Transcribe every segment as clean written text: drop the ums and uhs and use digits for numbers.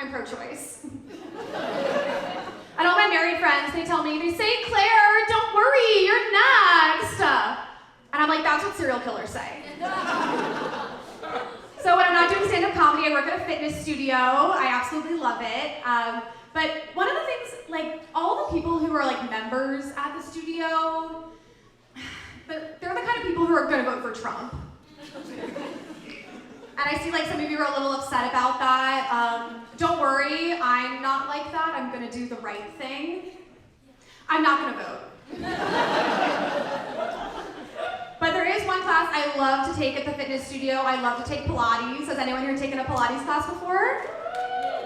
I'm pro-choice. And all my married friends, they tell me, they say, Claire, don't worry, you're next. And I'm like, that's what serial killers say. So when I'm not doing stand-up comedy, I work at a fitness studio. I absolutely love it. But one of the things, like, all the people who are like members at the studio, they're the kind of people who are gonna vote for Trump. And I see like some of you are a little upset about that. Don't worry, I'm not like that. I'm gonna do the right thing. I'm not gonna vote. But there is one class I love to take at the fitness studio. I love to take Pilates. Has anyone here taken a Pilates class before?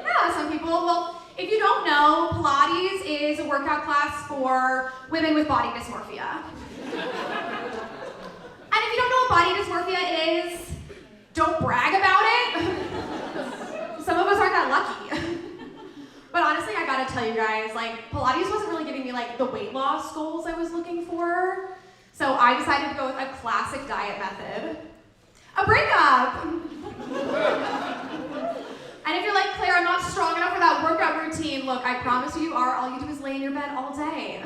Yeah, some people. Well, if you don't know, Pilates is a workout class for women with body dysmorphia. And if you don't know what body dysmorphia is, don't brag about it. Some of us aren't that lucky. But honestly, I gotta tell you guys, like, Pilates wasn't really giving me like the weight loss goals I was looking for. So I decided to go with a classic diet method, a breakup. And if you're like, Claire, I'm not strong enough for that workout routine, look, I promise you are. All you do is lay in your bed all day.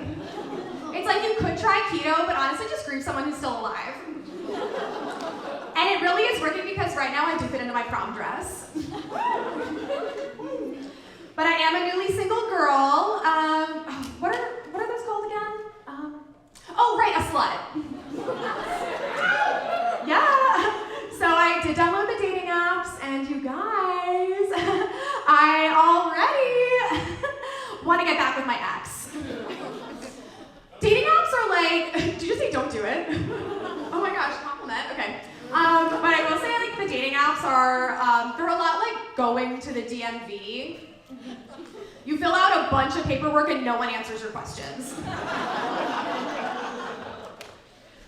It's like you could try keto, but honestly just grieve someone who's still alive. And it really is working because right now I do fit into my prom dress. But I am a newly single girl. What are those called again? Oh, right, a slut. Yeah. So I did download the dating apps, and you guys, I already want to get back with my ex. Dating apps are like, did you just say don't do it? Oh my gosh, compliment, okay. But I will say like the dating apps are, they're a lot like going to the DMV. You fill out a bunch of paperwork and no one answers your questions.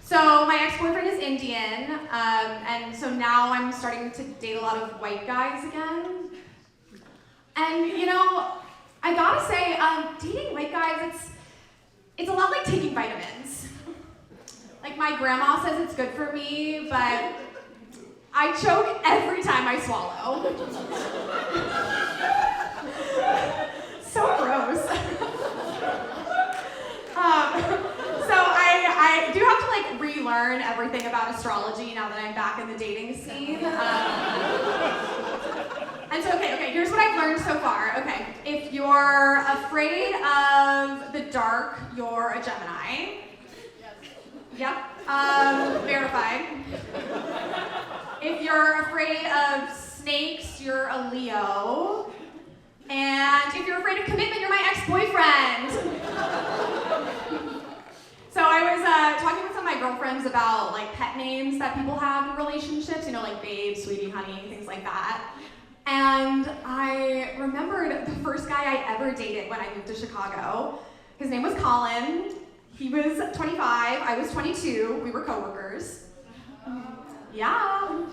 So my ex-boyfriend is Indian, and so now I'm starting to date a lot of white guys again. And you know, I gotta say, dating white guys, it's a lot like taking vitamins. Like my grandma says it's good for me, but I choke every time I swallow. So gross. So I do have to like relearn everything about astrology now that I'm back in the dating scene. And so, okay, here's what I've learned so far. Okay, if you're afraid of the dark, you're a Gemini. Yep, verified. If you're afraid of snakes, you're a Leo. And if you're afraid of commitment, you're my ex-boyfriend. So I was talking with some of my girlfriends about like pet names that people have in relationships, you know, like babe, sweetie, honey, things like that. And I remembered the first guy I ever dated when I moved to Chicago. His name was Colin. He was 25, I was 22, we were coworkers. Yeah.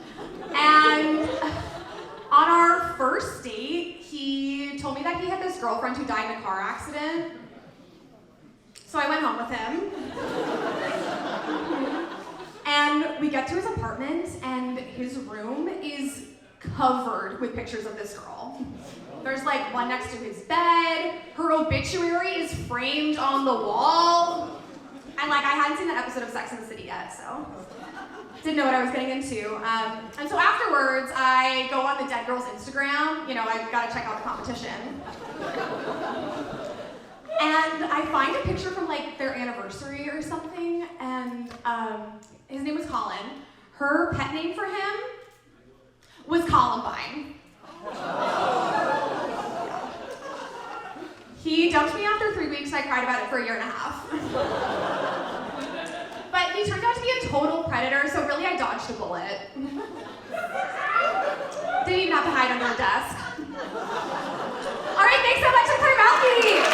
And on our first date, he told me that he had this girlfriend who died in a car accident. So I went home with him. And we get to his apartment, and his room is covered with pictures of this girl. There's like one next to his bed. Her obituary is framed on the wall. And like I hadn't seen that episode of Sex and the City yet, so didn't know what I was getting into. And so afterwards, I go on the dead girl's Instagram. You know, I've got to check out the competition. And I find a picture from like their anniversary or something, and his name was Colin. Her pet name for him was Columbine. He dumped me after 3 weeks, and I cried about it for a year and a half. But he turned out to be a total predator, so really I dodged a bullet. Didn't even have to hide under a desk. All right, thanks so much, I'm Claire Malkie.